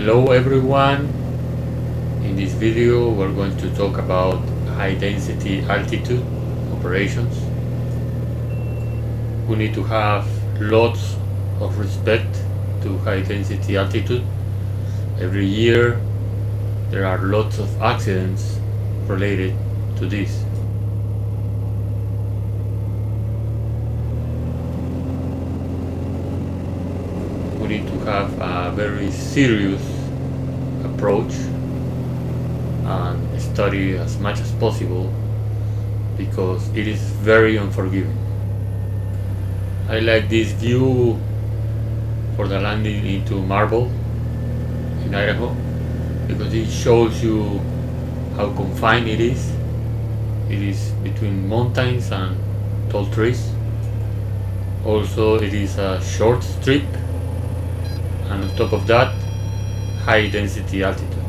Hello everyone, in this video we're going to talk about high density altitude operations. We need to have lots of respect to high density altitude. Every year there are lots of accidents related to this. We need to have a very serious approach and study as much as possible because it is very unforgiving. I like this view for the landing into Marble in Idaho because it shows you how confined it is. It is between mountains and tall trees. Also, it is a short strip, and on top of that, high density altitude.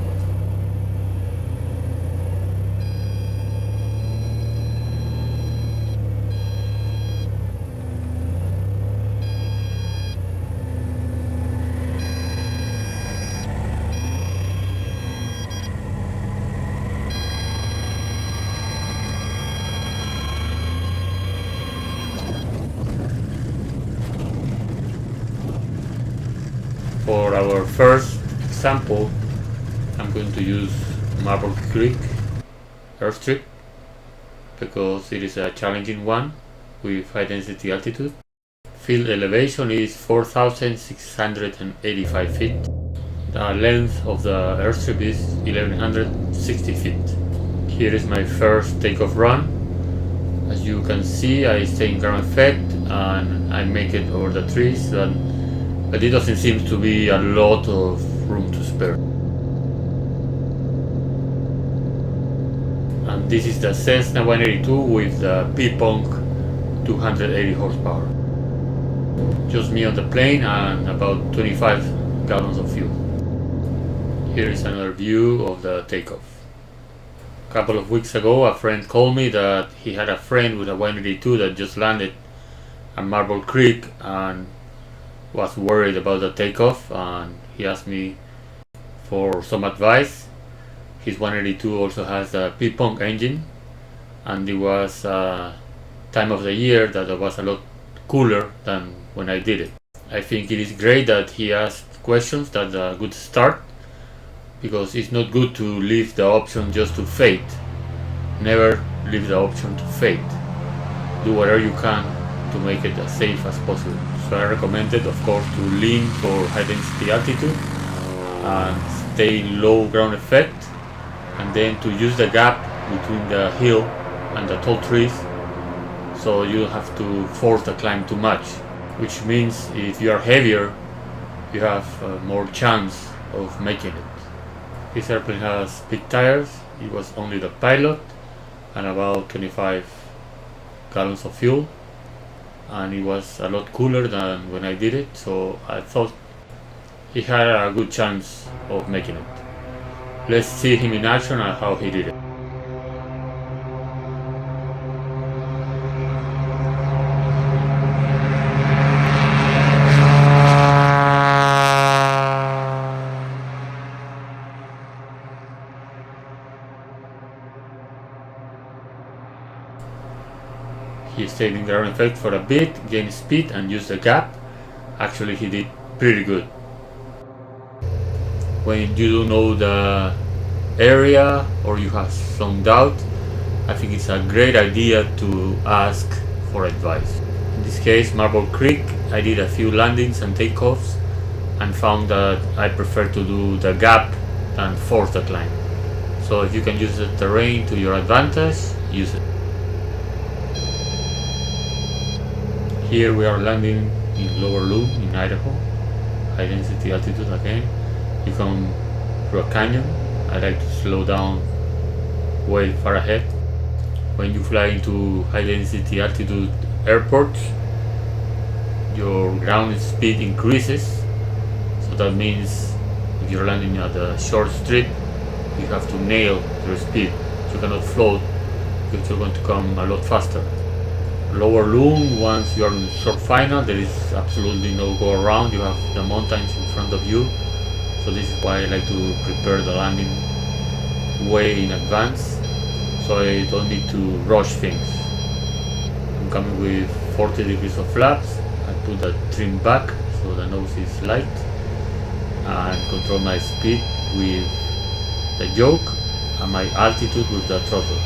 For our first example, I'm going to use Marble Creek airstrip because it is a challenging one with high density altitude. Field elevation is 4,685 feet. The length of the airstrip is 1,160 feet. Here is my first takeoff run. As you can see, I stay in ground effect and I make it over the trees, but it doesn't seem to be a lot of room to spare. And this is the Cessna 182 with the P-Punk 280 horsepower. Just me on the plane and about 25 gallons of fuel. Here is another view of the takeoff. A couple of weeks ago, a friend called me that he had a friend with a 182 that just landed at Marble Creek and was worried about the takeoff, and he asked me for some advice. His 182 also has a P-Punk engine, and it was time of the year that it was a lot cooler than when I did it. I think it is great that he asked questions. That's a good start, because it's not good to leave the option just to fate. Never leave the option to fate. Do whatever you can to make it as safe as possible. So I recommended, of course, to lean for high density altitude and stay in low ground effect, and then to use the gap between the hill and the tall trees so you don't have to force the climb too much, which means if you are heavier you have more chance of making it. This airplane has big tires. It was only the pilot and about 25 gallons of fuel, and it was a lot cooler than when I did it, so I thought he had a good chance of making it. Let's see him in action and how he did it. He stayed in ground effect for a bit, gained speed and used the gap. Actually, he did pretty good. When you don't know the area or you have some doubt, I think it's a great idea to ask for advice. In this case, Marble Creek, I did a few landings and takeoffs and found that I prefer to do the gap than force the climb. So if you can use the terrain to your advantage, use it. Here we are landing in Lower Loop in Idaho, high density altitude again. You come through a canyon. I like to slow down way far ahead. When you fly into high density altitude airports, your ground speed increases. So that means if you're landing at a short strip, you have to nail your speed. You cannot float because you're going to come a lot faster. Lower Loom, once you are in short final, there is absolutely no go around. You have the mountains in front of you, So this is why I like to prepare the landing way in advance, so I don't need to rush things. I'm coming with 40 degrees of flaps. I put the trim back so the nose is light, and control my speed with the yoke and my altitude with the throttle.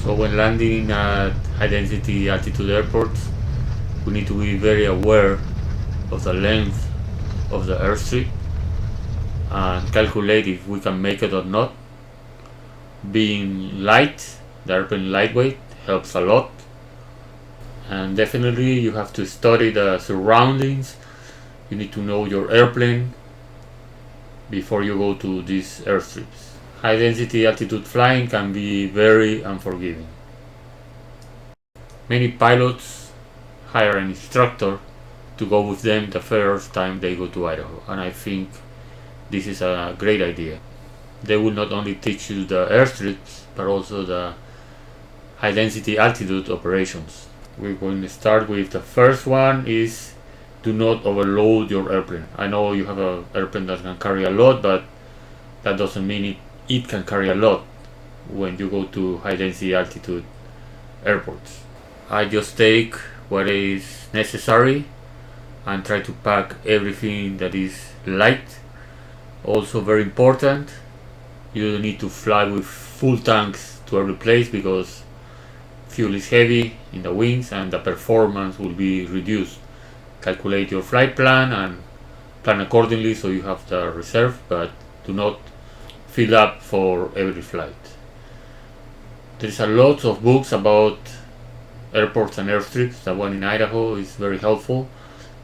So when landing at high density altitude airports, we need to be very aware of the length of the airstrip and calculate if we can make it or not. Being light, the airplane lightweight, helps a lot, and definitely you have to study the surroundings. You need to know your airplane before you go to these airstrips. High density altitude flying can be very unforgiving. Many pilots hire an instructor to go with them the first time they go to Idaho, and I think this is a great idea. They will not only teach you the airstrips but also the high density altitude operations. We're going to start with the first one is do not overload your airplane. I know you have an airplane that can carry a lot, but that doesn't mean it can carry a lot when you go to high density altitude airports. I just take what is necessary and try to pack everything that is light. Also very important, you don't need to fly with full tanks to every place because fuel is heavy in the wings and the performance will be reduced. Calculate your flight plan and plan accordingly so you have the reserve, but do not fill up for every flight. There's a lot of books about airports and airstrips. The one in Idaho is very helpful.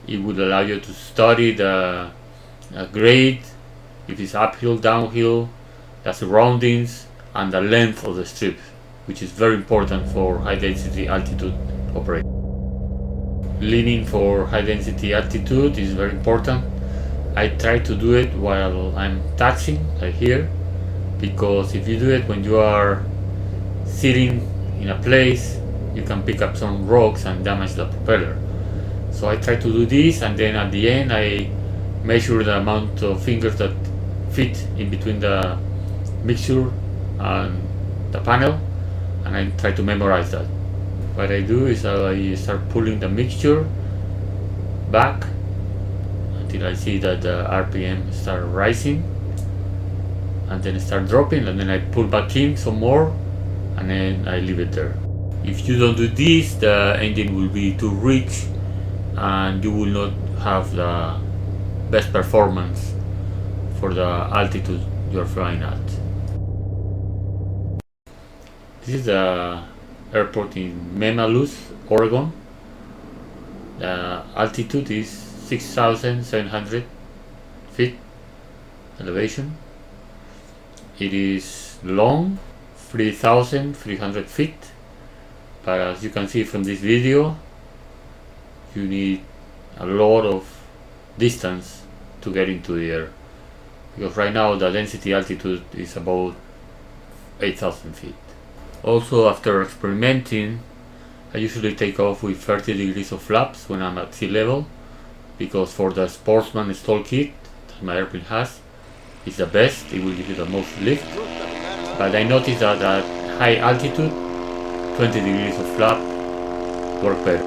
It would allow you to study the grade, if it's uphill, downhill, the surroundings, and the length of the strip, which is very important for high density altitude operation. Leaning for high density altitude is very important. I try to do it while I'm taxiing, like here, because if you do it when you are sitting in a place, you can pick up some rocks and damage the propeller. So I try to do this, and then at the end I measure the amount of fingers that fit in between the mixture and the panel, and I try to memorize that. What I do is I start pulling the mixture back until I see that the RPM start rising, and then start dropping, and then I pull back in some more, and then I leave it there. If you don't do this, the engine will be too rich and you will not have the best performance for the altitude you're flying at. This is the airport in Memalus, Oregon. The altitude is 6,700 feet elevation. It is long, 3,300 feet, but as you can see from this video, you need a lot of distance to get into the air, because right now the density altitude is about 8,000 feet. Also, after experimenting, I usually take off with 30 degrees of flaps when I'm at sea level, because for the sportsman stall kit that my airplane has, it's the best, it will give you the most lift. But I noticed that at high altitude, 20 degrees of flap work better.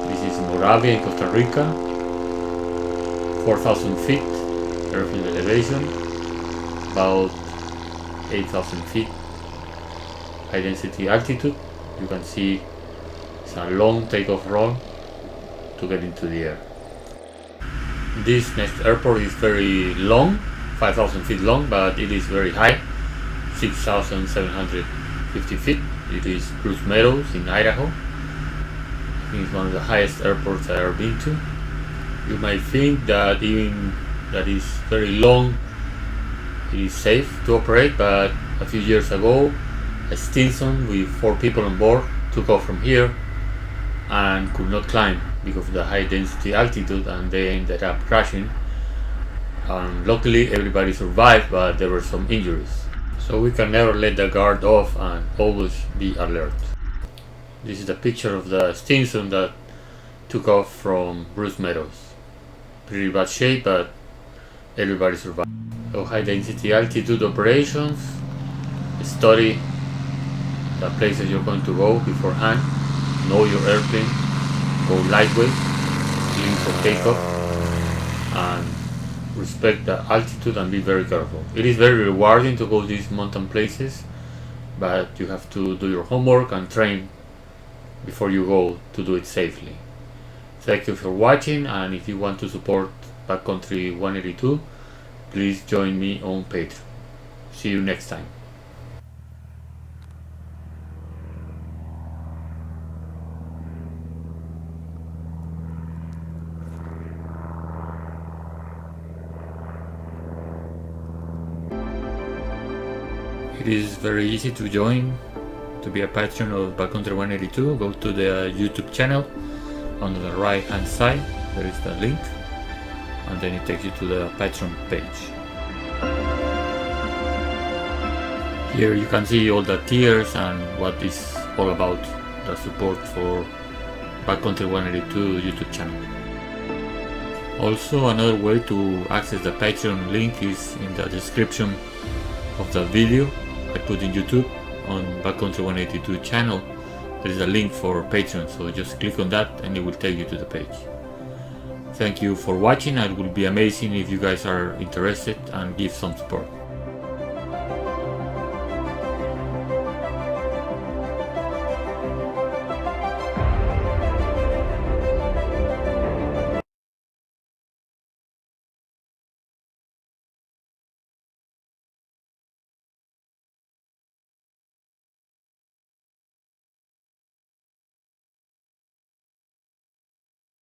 This is Moravia in Costa Rica, 4,000 feet airfield elevation, about 8,000 feet high density altitude. You can see it's a long takeoff run to get into the air. This next airport is very long, 5,000 feet long, but it is very high, 6,750 feet. It is Cruz Meadows in Idaho. I think it's one of the highest airports I've ever been to. You might think that even that is very long, it is safe to operate, but a few years ago, a Stinson with 4 people on board took off from here and could not climb because of the high density altitude, and they ended up crashing. Luckily everybody survived, but there were some injuries. So we can never let the guard off and always be alert. This is the picture of the Stinson that took off from Bruce Meadows. Pretty bad shape, but everybody survived. So high density altitude operations, study the places you're going to go beforehand, know your airplane, go lightweight, clean for takeoff, and respect the altitude and be very careful. It is very rewarding to go these mountain places, but you have to do your homework and train before you go to do it safely. Thank you for watching, and if you want to support Backcountry 182, please join me on Patreon. See you next time. It is very easy to join, to be a patron of Backcountry 182. Go to the YouTube channel. On the right hand side there is the link, and then it takes you to the Patreon page. Here you can see all the tiers and what is all about, the support for Backcountry 182 YouTube channel. Also, another way to access the Patreon link is in the description of the video I put in YouTube on Backcountry 182 channel. There is a link for Patreon, so just click on that and it will take you to the page. Thank you for watching. It will be amazing if you guys are interested and give some support.